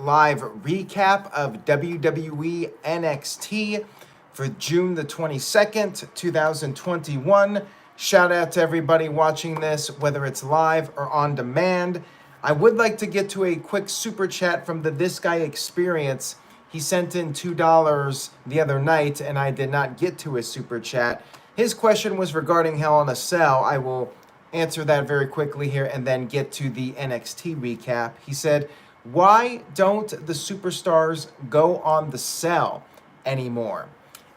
live recap of WWE NXT for June the 22nd, 2021. Shout out to everybody watching this, whether it's live or on demand. I would like to get to a quick super chat from the This Guy Experience. He sent in $2 the other night, and I did not get to his super chat. His question was regarding Hell in a Cell. I will answer that very quickly here and then get to the NXT recap. He said, why don't the superstars go on the cell anymore?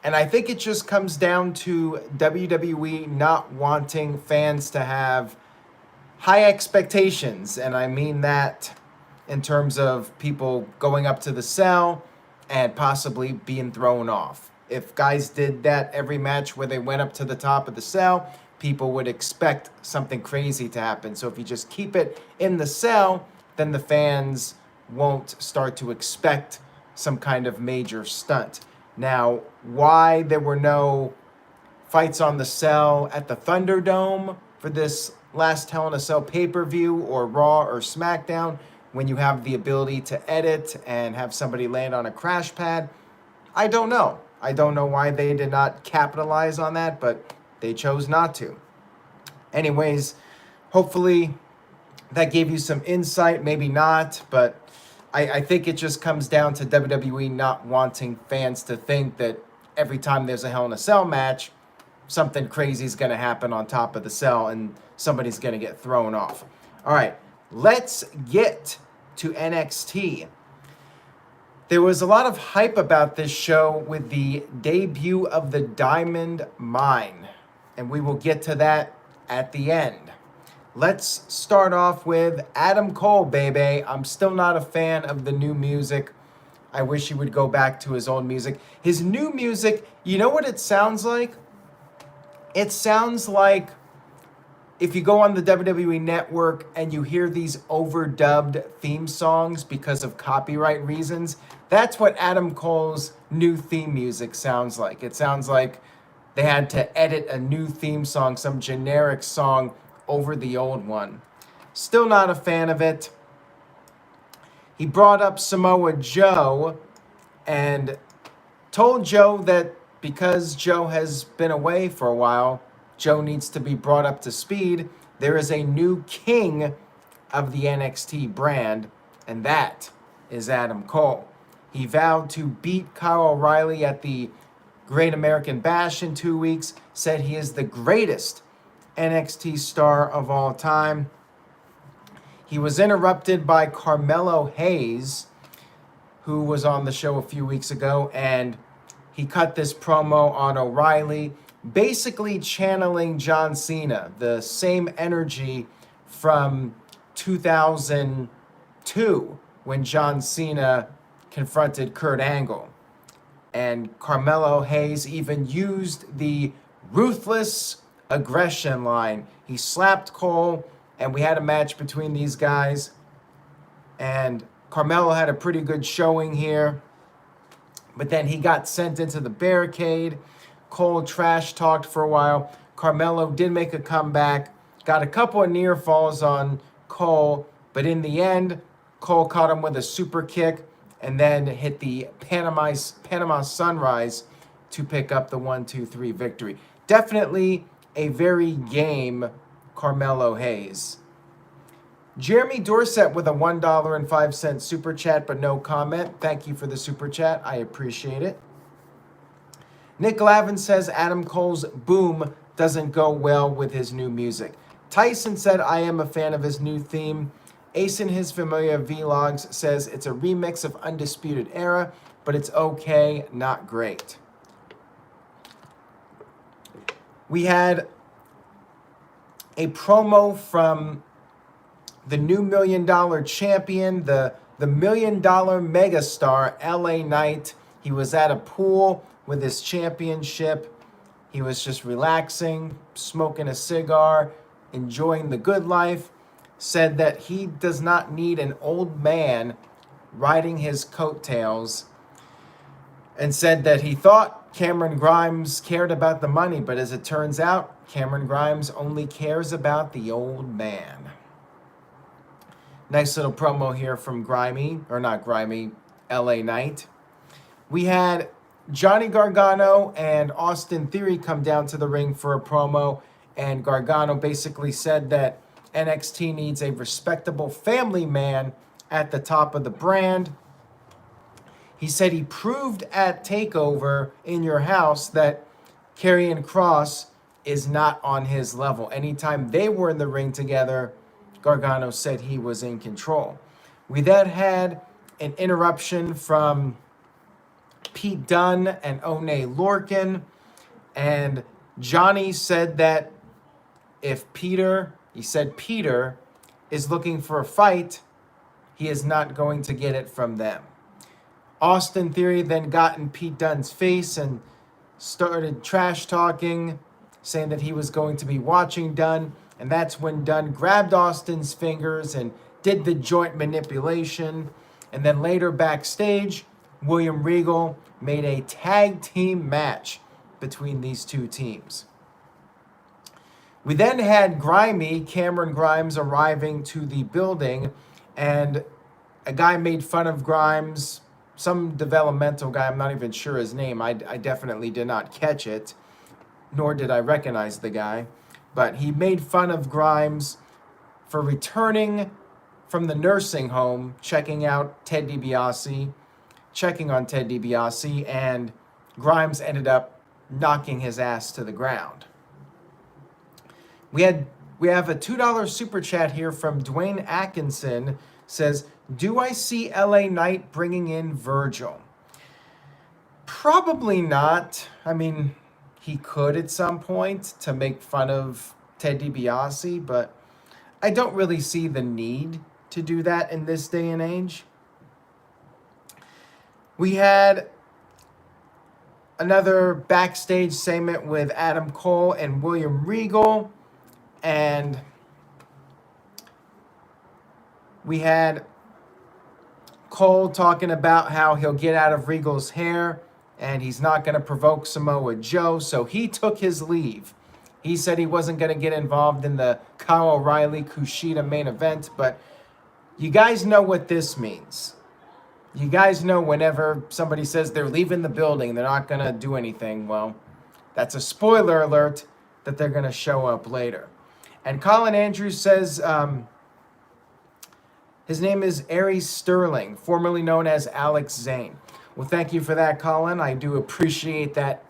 And I think it just comes down to WWE not wanting fans to have high expectations. And I mean that in terms of people going up to the cell and possibly being thrown off. If guys did that every match where they went up to the top of the cell, people would expect something crazy to happen. So if you just keep it in the cell, then the fans won't start to expect some kind of major stunt. Now, why there were no fights on the cell at the Thunderdome for this last Hell in a Cell pay-per-view or Raw or SmackDown, when you have the ability to edit and have somebody land on a crash pad, I don't know. I don't know why they did not capitalize on that, but they chose not to. Anyways, hopefully that gave you some insight, maybe not, but I think it just comes down to WWE not wanting fans to think that every time there's a Hell in a Cell match, something crazy is going to happen on top of the cell and somebody's going to get thrown off. All right, let's get to NXT. There was a lot of hype about this show with the debut of the Diamond Mine, and we will get to that at the end. Let's start off with Adam Cole, baby. I'm still not a fan of the new music. I wish he would go back to his old music. His new music, you know what it sounds like? It sounds like if you go on the WWE Network and you hear these overdubbed theme songs because of copyright reasons, that's what Adam Cole's new theme music sounds like. It sounds like they had to edit a new theme song, some generic song, over the old one. Still not a fan of it. He brought up Samoa Joe and told Joe that because Joe has been away for a while, Joe needs to be brought up to speed. There is a new king of the NXT brand, and that is Adam Cole. He vowed to beat Kyle O'Reilly at the Great American Bash in 2 weeks, said he is the greatest NXT star of all time. He was interrupted by Carmelo Hayes, who was on the show a few weeks ago, and he cut this promo on O'Reilly, basically channeling John Cena, the same energy from 2002 when John Cena confronted Kurt Angle. And Carmelo Hayes even used the ruthless aggression line. He slapped Cole, and we had a match between these guys. And Carmelo had a pretty good showing here. But then he got sent into the barricade. Cole trash talked for a while. Carmelo did make a comeback. Got a couple of near falls on Cole. But in the end, Cole caught him with a super kick and then hit the Panama Sunrise to pick up the 1-2-3 victory. Definitely a very game Carmelo Hayes. Jeremy Dorset with a $1.05 super chat, but no comment. Thank you for the super chat. I appreciate it. Nick Lavin says Adam Cole's boom doesn't go well with his new music. Tyson said, I am a fan of his new theme. Ace in his familiar vlogs says it's a remix of Undisputed Era, but it's okay, not great. We had a promo from the new $1 Million champion, the $1 Million megastar, LA Knight. He was at a pool with his championship. He was just relaxing, smoking a cigar, enjoying the good life. Said that he does not need an old man riding his coattails, and said that he thought Cameron Grimes cared about the money, but as it turns out, Cameron Grimes only cares about the old man. Nice little promo here from LA Knight. We had Johnny Gargano and Austin Theory come down to the ring for a promo, and Gargano basically said that NXT needs a respectable family man at the top of the brand. He said he proved at TakeOver in Your House that Karrion Kross is not on his level. Anytime they were in the ring together, Gargano said he was in control. We then had an interruption from Pete Dunne and Oney Lorcan, and Johnny said that if Peter is looking for a fight, he is not going to get it from them. Austin Theory then got in Pete Dunne's face and started trash talking, saying that he was going to be watching Dunne, and that's when Dunne grabbed Austin's fingers and did the joint manipulation. And then later backstage, William Regal made a tag team match between these two teams. We then had Cameron Grimes, arriving to the building, and a guy made fun of Grimes, some developmental guy, I'm not even sure his name. I definitely did not catch it, nor did I recognize the guy. But he made fun of Grimes for returning from the nursing home, checking on Ted DiBiase, and Grimes ended up knocking his ass to the ground. We have a $2 super chat here from Dwayne Atkinson. Says, do I see LA Knight bringing in Virgil? Probably not. I mean, he could at some point to make fun of Ted DiBiase, but I don't really see the need to do that in this day and age. We had another backstage segment with Adam Cole and William Regal, and we had Cole talking about how he'll get out of Regal's hair and he's not going to provoke Samoa Joe, so he took his leave. He said he wasn't going to get involved in the Kyle O'Reilly Kushida main event, but you guys know what this means. You guys know whenever somebody says they're leaving the building, they're not going to do anything. Well, that's a spoiler alert that they're going to show up later. And Colin Andrews says his name is Aries Sterling, formerly known as Alex Zane. Well, thank you for that, Colin. I do appreciate that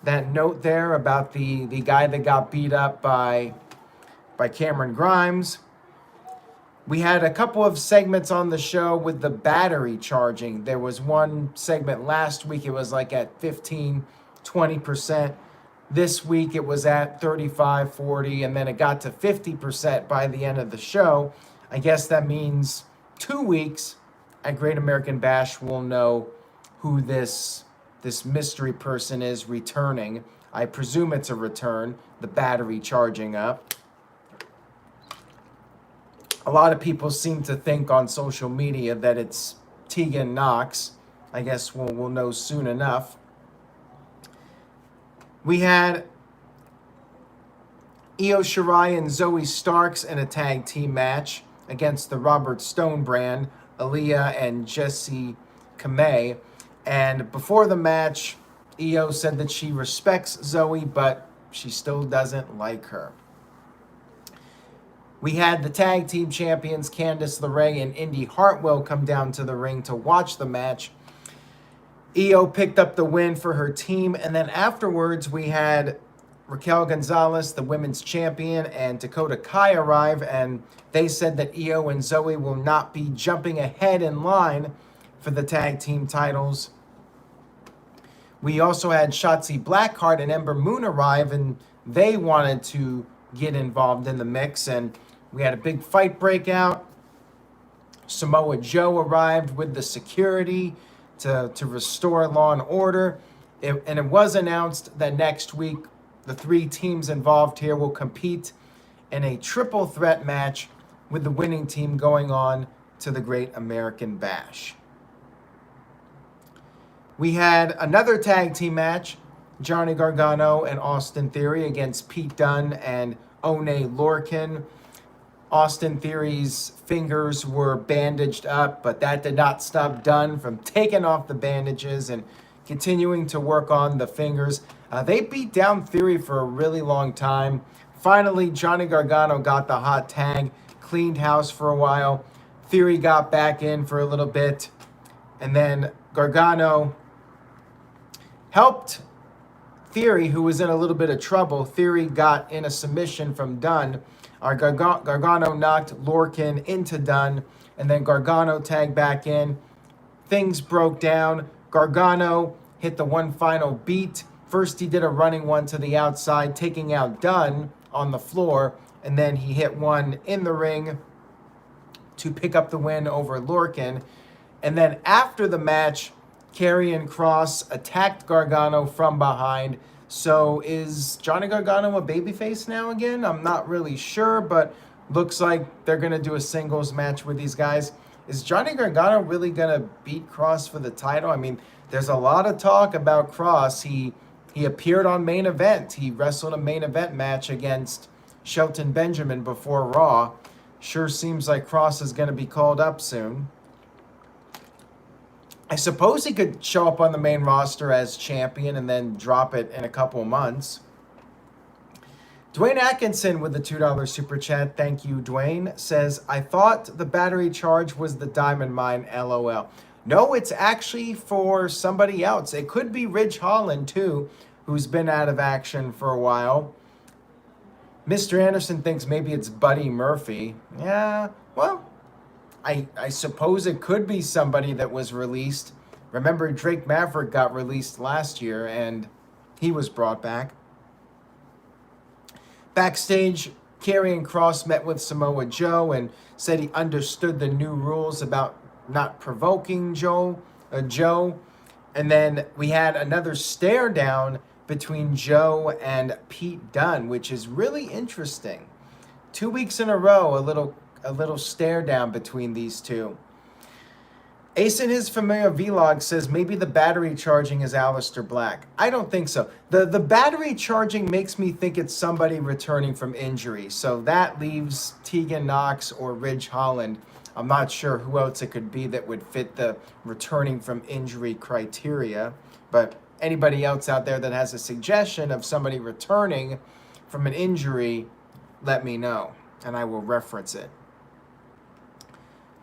note there about the guy that got beat up by Cameron Grimes. We had a couple of segments on the show with the battery charging. There was one segment last week, it was like at 15-20%. This week it was at 35-40, and then it got to 50% by the end of the show. I guess that means 2 weeks at Great American Bash we'll know who this mystery person is returning. I presume it's a return, the battery charging up. A lot of people seem to think on social media that it's Tegan Knox. I guess we'll know soon enough. We had Io Shirai and Zoe Starks in a tag team match against the Robert Stone brand, Aaliyah and Jessie Kamei. And before the match, Io said that she respects Zoe, but she still doesn't like her. We had the tag team champions Candice LeRae and Indy Hartwell come down to the ring to watch the match. Io picked up the win for her team, and then afterwards we had Raquel Gonzalez, the women's champion, and Dakota Kai arrive, and they said that Io and Zoe will not be jumping ahead in line for the tag team titles. We also had Shotzi Blackheart and Ember Moon arrive, and they wanted to get involved in the mix, and we had a big fight breakout. Samoa Joe arrived with the security to restore law and order. And it was announced that next week, the 3 teams involved here will compete in a triple threat match with the winning team going on to the Great American Bash. We had another tag team match, Johnny Gargano and Austin Theory against Pete Dunne and Oney Lorcan. Austin Theory's fingers were bandaged up, but that did not stop Dunn from taking off the bandages and continuing to work on the fingers. They beat down Theory for a really long time. Finally, Johnny Gargano got the hot tag, cleaned house for a while. Theory got back in for a little bit, and then Gargano helped Theory, who was in a little bit of trouble. Theory got in a submission from Dunn. Gargano knocked Lorcan into Dunn, and then Gargano tagged back in. Things broke down. Gargano hit the one final beat. First, he did a running one to the outside, taking out Dunn on the floor, and then he hit one in the ring to pick up the win over Lorcan. And then after the match, Karrion Kross attacked Gargano from behind. So is Johnny Gargano a babyface now again? I'm not really sure, but looks like they're going to do a singles match with these guys. Is Johnny Gargano really going to beat Kross for the title? I mean, there's a lot of talk about Kross. He appeared on Main Event. He wrestled a Main Event match against Shelton Benjamin before Raw. Sure seems like Kross is going to be called up soon. I suppose he could show up on the main roster as champion and then drop it in a couple of months. Dwayne Atkinson with the $2 super chat. Thank you, Dwayne. Says, I thought the battery charge was the Diamond Mine, LOL. No, it's actually for somebody else. It could be Ridge Holland, too, who's been out of action for a while. Mr. Anderson thinks maybe it's Buddy Murphy. Yeah, well, I suppose it could be somebody that was released. Remember, Drake Maverick got released last year, and he was brought back. Backstage, Karrion Kross met with Samoa Joe and said he understood the new rules about not provoking Joe. And then we had another stare down between Joe and Pete Dunne, which is really interesting. 2 weeks in a row, a little stare down between these two. Ace in his familiar vlog says maybe the battery charging is Aleister Black. I don't think so. The battery charging makes me think it's somebody returning from injury. So that leaves Tegan Knox or Ridge Holland. I'm not sure who else it could be that would fit the returning from injury criteria. But anybody else out there that has a suggestion of somebody returning from an injury, let me know, and I will reference it.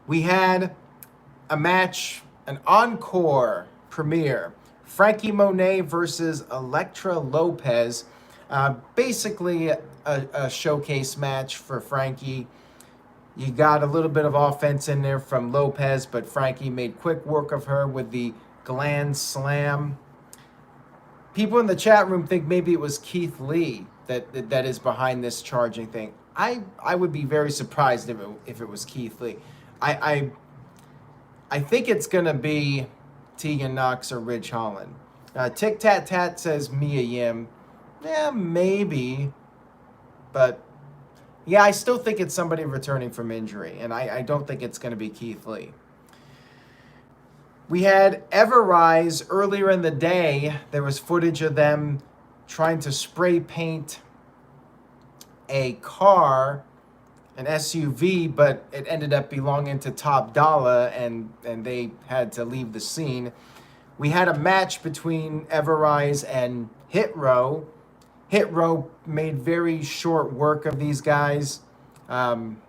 We had a match, an encore premiere. Frankie Monet versus Elektra Lopez. Basically a showcase match for Frankie. You got a little bit of offense in there from Lopez, but Frankie made quick work of her with the Gland Slam. People in the chat room think maybe it was Keith Lee that is behind this charging thing. I would be very surprised if it was Keith Lee. I think it's going to be Tegan Knox or Ridge Holland. Tic Tat Tat says Mia Yim. Yeah, maybe. But, yeah, I still think it's somebody returning from injury. And I don't think it's going to be Keith Lee. We had Everrise earlier in the day. There was footage of them trying to spray paint a car, an SUV, but it ended up belonging to Top Dollar, and they had to leave the scene. We had a match between Everrise and Hit Row. Hit Row made very short work of these guys. Won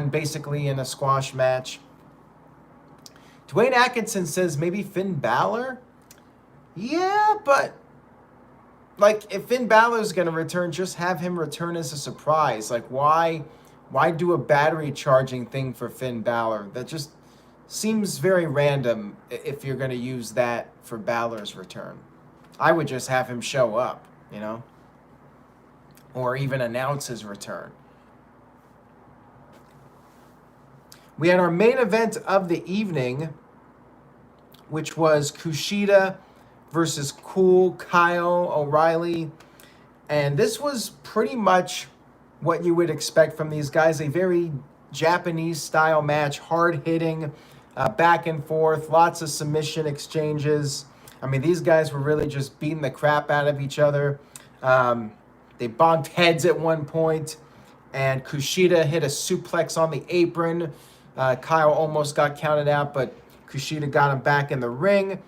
basically in a squash match. Dwayne Atkinson says maybe Finn Balor? Yeah, but like, if Finn Balor's going to return, just have him return as a surprise. Like, why do a battery charging thing for Finn Balor? That just seems very random if you're going to use that for Balor's return. I would just have him show up, you know? Or even announce his return. We had our main event of the evening, which was Kushida versus Cool Kyle O'Reilly. And this was pretty much what you would expect from these guys. A very Japanese-style match, hard-hitting, back and forth, lots of submission exchanges. I mean, these guys were really just beating the crap out of each other. They bonked heads at one point. and Kushida hit a suplex on the apron. Kyle almost got counted out, but Kushida got him back in the ring.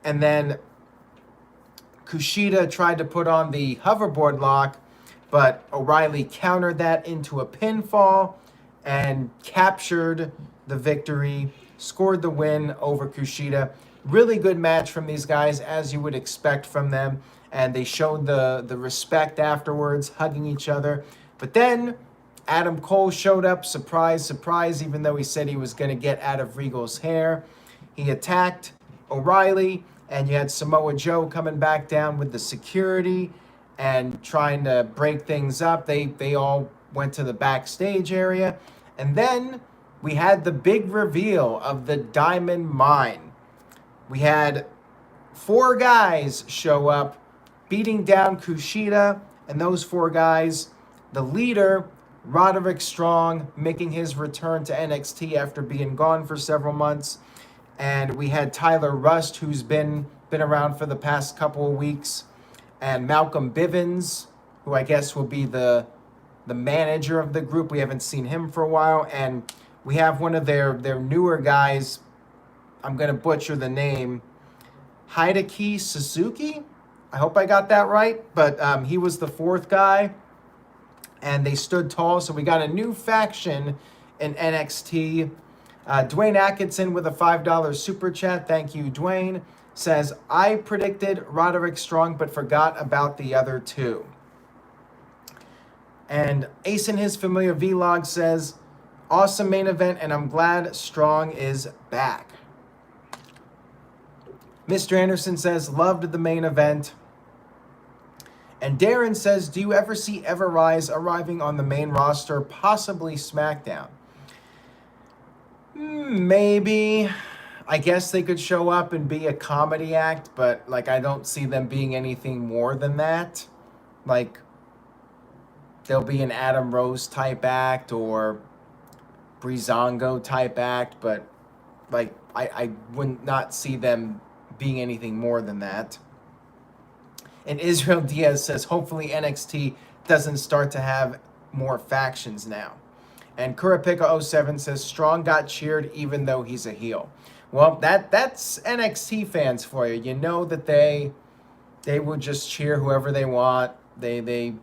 And then Kushida tried to put on the hoverboard lock, but O'Reilly countered that into a pinfall and captured the victory, scored the win over Kushida. Really good match from these guys, as you would expect from them. And they showed the respect afterwards, hugging each other. But then Adam Cole showed up, surprise, surprise, even though he said he was going to get out of Regal's hair. He attacked O'Reilly, and you had Samoa Joe coming back down with the security and trying to break things up. They all went to the backstage area. And then we had the big reveal of the Diamond Mine. We had 4 guys show up, beating down Kushida, and those 4 guys, the leader, Roderick Strong, making his return to NXT after being gone for several months. And we had Tyler Rust, who's been around for the past couple of weeks, and Malcolm Bivens, who I guess will be the manager of the group. We haven't seen him for a while. And we have one of their newer guys, I'm going to butcher the name, Hideki Suzuki. I hope I got that right. But he was the 4th guy, and they stood tall. So we got a new faction in NXT. Dwayne Atkinson with a $5 super chat. Thank you, Dwayne. Says, I predicted Roderick Strong, but forgot about the other 2. And Ace in his familiar vlog says, awesome main event, and I'm glad Strong is back. Mr. Anderson says, loved the main event. And Darren says, do you ever see Ever Rise arriving on the main roster, possibly SmackDown? Maybe. I guess they could show up and be a comedy act, but like I don't see them being anything more than that. Like there'll be an Adam Rose type act or Breezango type act, but like I would not see them being anything more than that. And Israel Diaz says, hopefully NXT doesn't start to have more factions now. And Kurapika07 says, Strong got cheered even though he's a heel. Well, that's NXT fans for you. You know that they will just cheer whoever they want. They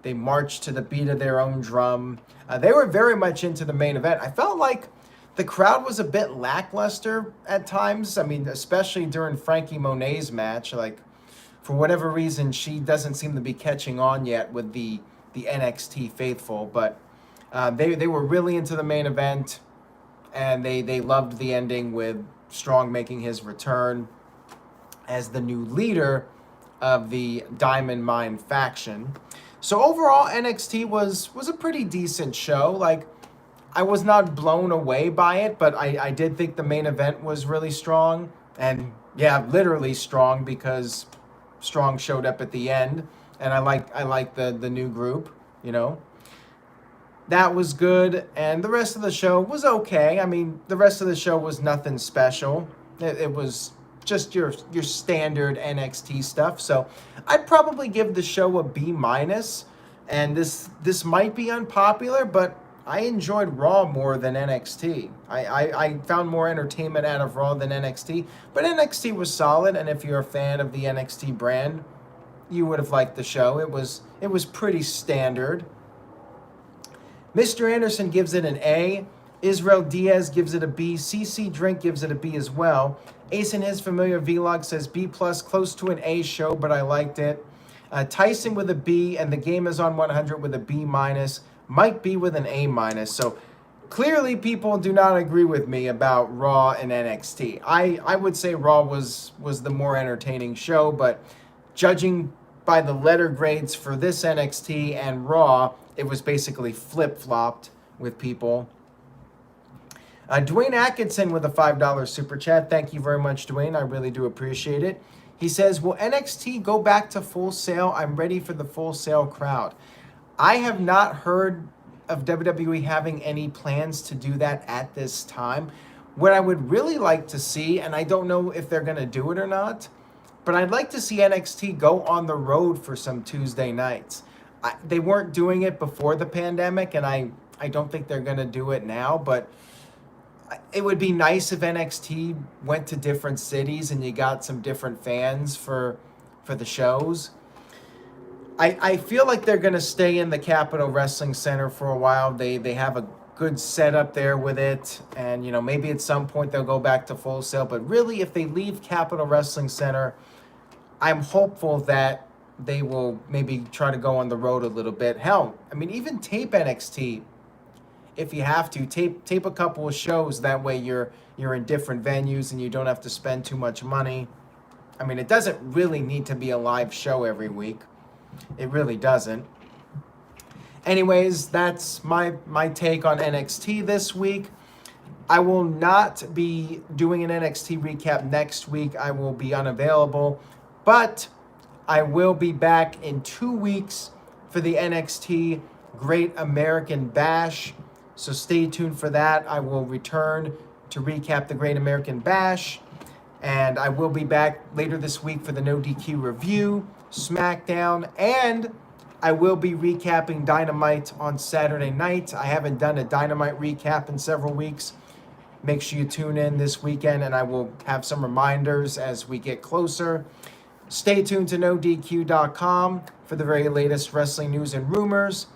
march to the beat of their own drum. They were very much into the main event. I felt like the crowd was a bit lackluster at times. I mean, especially during Frankie Monet's match. Like, for whatever reason, she doesn't seem to be catching on yet with the NXT faithful. But they were really into the main event, and they loved the ending with Strong making his return as the new leader of the Diamond Mine faction. So overall, NXT was a pretty decent show. Like, I was not blown away by it, but I did think the main event was really strong. And yeah, literally strong, because Strong showed up at the end, and I like the new group, you know. That was good, and the rest of the show was okay. I mean, the rest of the show was nothing special. It was just your standard NXT stuff. So I'd probably give the show a B-. And this might be unpopular, but I enjoyed Raw more than NXT. I found more entertainment out of Raw than NXT. But NXT was solid, and if you're a fan of the NXT brand, you would have liked the show. It was pretty standard. Mr. Anderson gives it an A. Israel Diaz gives it a B. CC Drink gives it a B as well. Ace in his familiar vlog says B+, close to an A show, but I liked it. Tyson with a B, and the Game is on 100 with a B-. Mike B with an A-. So clearly people do not agree with me about Raw and NXT. I would say Raw was the more entertaining show, but judging by the letter grades for this NXT and Raw, it was basically flip-flopped with people. Dwayne Atkinson with a $5 super chat. Thank you very much, Dwayne. I really do appreciate it. He says, will NXT go back to Full Sail? I'm ready for the Full Sail crowd. I have not heard of WWE having any plans to do that at this time. What I would really like to see, and I don't know if they're going to do it or not, but I'd like to see NXT go on the road for some Tuesday nights. They weren't doing it before the pandemic, and I don't think they're going to do it now, but it would be nice if NXT went to different cities and you got some different fans for the shows. I feel like they're going to stay in the Capitol Wrestling Center for a while. They have a good setup there with it, and maybe at some point they'll go back to Full Sail, but really if they leave Capitol Wrestling Center, I'm hopeful that they will maybe try to go on the road a little bit. Hell, I mean, even tape NXT if you have to. Tape a couple of shows. That way you're in different venues and you don't have to spend too much money. I mean, it doesn't really need to be a live show every week. It really doesn't. Anyways, that's my take on NXT this week. I will not be doing an NXT recap next week. I will be unavailable, but I will be back in 2 weeks for the NXT Great American Bash. So stay tuned for that. I will return to recap the Great American Bash. And I will be back later this week for the No DQ review, SmackDown, and I will be recapping Dynamite on Saturday night. I haven't done a Dynamite recap in several weeks. Make sure you tune in this weekend, and I will have some reminders as we get closer. Stay tuned to NoDQ.com for the very latest wrestling news and rumors.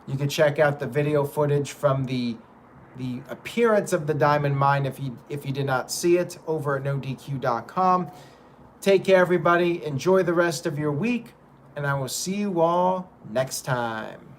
You can check out the video footage from the appearance of the Diamond Mine if you did not see it over at NoDQ.com. Take care, everybody. Enjoy the rest of your week, and I will see you all next time.